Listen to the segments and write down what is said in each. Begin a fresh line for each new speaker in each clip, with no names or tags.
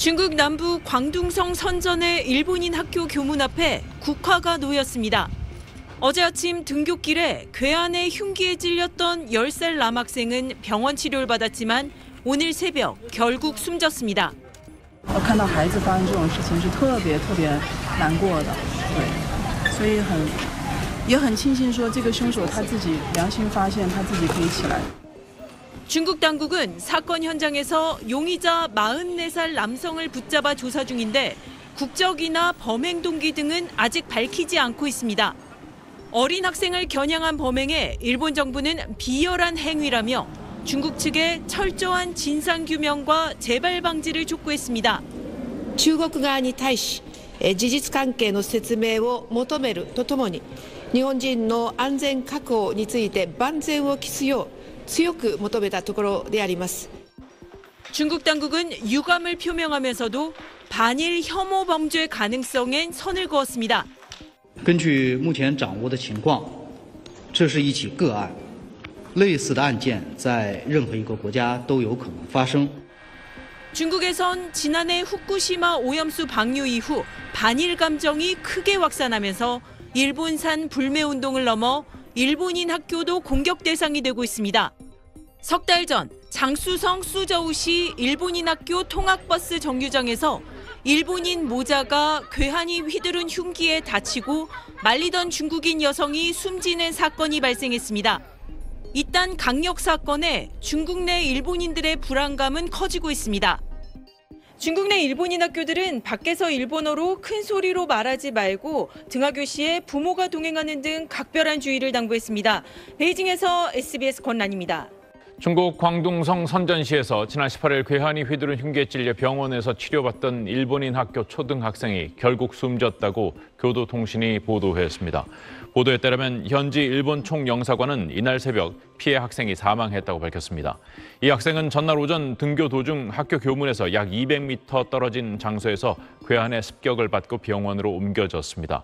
중국 남부 광둥성 선전의 일본인 학교 교문 앞에 국화가 놓였습니다. 어제 아침 등굣길에 괴한의 흉기에 찔렸던 10살 남학생은 병원 치료를 받았지만 오늘 새벽 결국 숨졌습니다.
看到孩子发生这种事情是特别难过的，对，所以也很庆幸说这个凶手他自己良心发现，他自己可以起来。
중국 당국은 사건 현장에서 용의자 44살 남성을 붙잡아 조사 중인데 국적이나 범행 동기 등은 아직 밝히지 않고 있습니다. 어린 학생을 겨냥한 범행에 일본 정부는 비열한 행위라며 중국 측에 철저한 진상규명과 재발 방지를 촉구했습니다.
中国側に対し、事実関係の説明を求めるとともに、日本人の安全確保について万全を期すよう強く求めたところであります。
중국 당국은 유감을 표명하면서도 반일 혐오 범죄 가능성엔 선을 그었습니다.
根据目前掌握的情况，这是一起个案，类似的案件在任何一个国家都有可能发生。
중국에선 지난해 후쿠시마 오염수 방류 이후 반일 감정이 크게 확산하면서 일본산 불매운동을 넘어 일본인 학교도 공격 대상이 되고 있습니다. 석 달 전 장쑤성 수저우시 일본인 학교 통학버스 정류장에서 일본인 모자가 괴한이 휘두른 흉기에 다치고 말리던 중국인 여성이 숨지는 사건이 발생했습니다. 이딴 강력 사건에 중국 내 일본인들의 불안감은 커지고 있습니다. 중국 내 일본인 학교들은 밖에서 일본어로 큰 소리로 말하지 말고 등하교 시에 부모가 동행하는 등 각별한 주의를 당부했습니다. 베이징에서 SBS 권란입니다.
중국 광둥성 선전시에서 지난 18일 괴한이 휘두른 흉기에 찔려 병원에서 치료받던 일본인 학교 초등학생이 결국 숨졌다고 교도통신이 보도했습니다. 보도에 따르면 현지 일본 총영사관은 이날 새벽 피해 학생이 사망했다고 밝혔습니다. 이 학생은 전날 오전 등교 도중 학교 교문에서 약 200m 떨어진 장소에서 괴한의 습격을 받고 병원으로 옮겨졌습니다.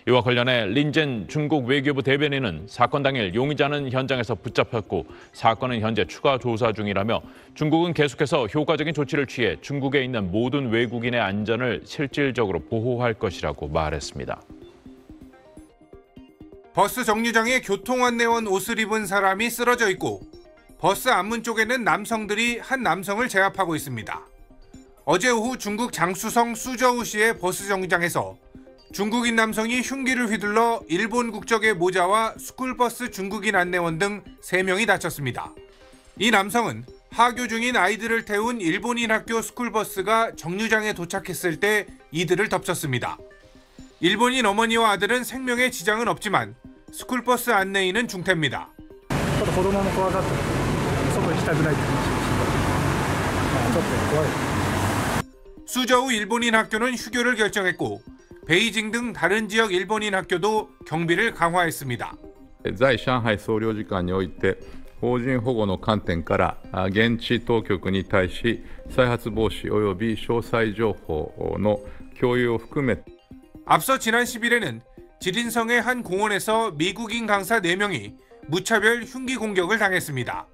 이와 관련해 린젠 중국 외교부 대변인은 사건 당일 용의자는 현장에서 붙잡혔고 사건은 현재 추가 조사 중이라며 중국은 계속해서 효과적인 조치를 취해 중국에 있는 모든 외국인의 안전을 실질적으로 보호할 것이라고 말했습니다.
버스 정류장에 교통안내원 옷을 입은 사람이 쓰러져 있고 버스 앞문 쪽에는 남성들이 한 남성을 제압하고 있습니다. 어제 오후 중국 장쑤성 수저우시의 버스 정류장에서 중국인 남성이 흉기를 휘둘러 일본 국적의 모자와 스쿨버스 중국인 안내원 등 3명이 다쳤습니다. 이 남성은 하교 중인 아이들을 태운 일본인 학교 스쿨버스가 정류장에 도착했을 때 이들을 덮쳤습니다. 일본인 어머니와 아들은 생명에 지장은 없지만 스쿨버스 안내인은 중태입니다. 수저우 일본인 학교는 휴교를 결정했고 베이징 등 다른 지역 일본인 학교도 경비를 강화했습니다.
在上海総領事館において邦人保護の観点から現地当局に対し再発防止及び詳細情報の共有を含め
앞서 지난 10일에는 지린성의 한 공원에서 미국인 강사 4명이 무차별 흉기 공격을 당했습니다.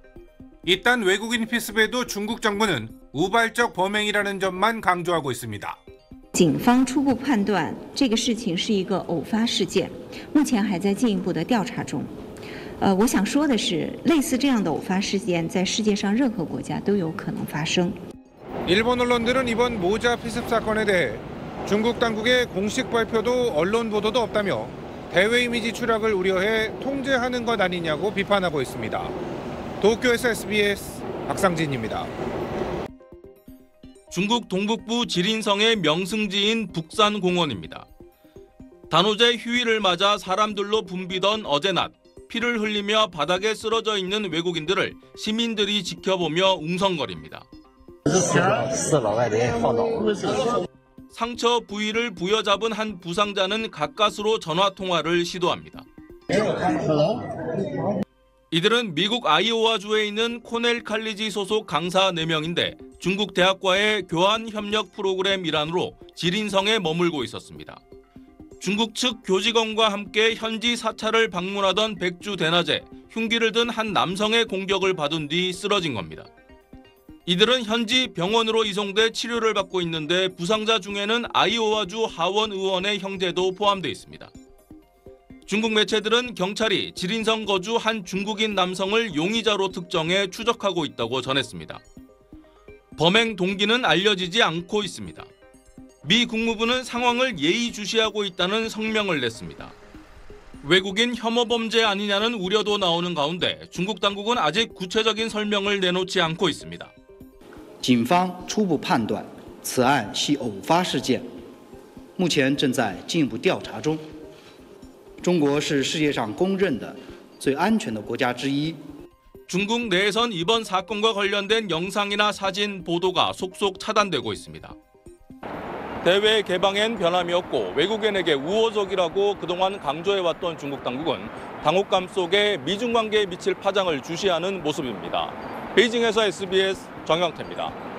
이딴 외국인 피습에도 중국 정부는 우발적 범행이라는 점만 강조하고 있습니다.
警方初步判断这个事情是一个偶发事件，目前还在进一步的调查中。我想说的是，类似这样的偶发事件在世界上任何国家都有可能发生。
일본 언론들은 이번 모자 피습 사건에 대해 중국 당국의 공식 발표도 언론 보도도 없다며 대외 이미지 추락을 우려해 통제하는 것 아니냐고 비판하고 있습니다. 도쿄에서 SBS 박상진입니다.
중국 동북부 지린성의 명승지인 북산공원입니다. 단오제 휴일을 맞아 사람들로 붐비던 어제 낮, 피를 흘리며 바닥에 쓰러져 있는 외국인들을 시민들이 지켜보며 웅성거립니다. 상처 부위를 부여잡은 한 부상자는 가까스로 전화통화를 시도합니다. 이들은 미국 아이오와주에 있는 코넬 칼리지 소속 강사 4명인데 중국 대학과의 교환 협력 프로그램 일환으로 지린성에 머물고 있었습니다. 중국 측 교직원과 함께 현지 사찰을 방문하던 백주 대낮에 흉기를 든 한 남성의 공격을 받은 뒤 쓰러진 겁니다. 이들은 현지 병원으로 이송돼 치료를 받고 있는데 부상자 중에는 아이오와주 하원 의원의 형제도 포함돼 있습니다. 중국 매체들은 경찰이 지린성 거주 한 중국인 남성을 용의자로 특정해 추적하고 있다고 전했습니다. 범행 동기는 알려지지 않고 있습니다. 미 국무부는 상황을 예의주시하고 있다는 성명을 냈습니다. 외국인 혐오 범죄 아니냐는 우려도 나오는 가운데 중국 당국은 아직 구체적인 설명을 내놓지 않고 있습니다.
警方初步判断此案系偶发事件，目前正在进一步调查中。中国是世界上公认的最安全的国家之一。
중국 내에선 이번 사건과 관련된 영상이나 사진 보도가 속속 차단되고 있습니다. 대회 개방엔 변함이 없고 외국인에게 우호적이라고 그동안 강조해왔던 중국 당국은 당혹감 속에 미중 관계에 미칠 파장을 주시하는 모습입니다. 베이징에서 SBS 정영태입니다.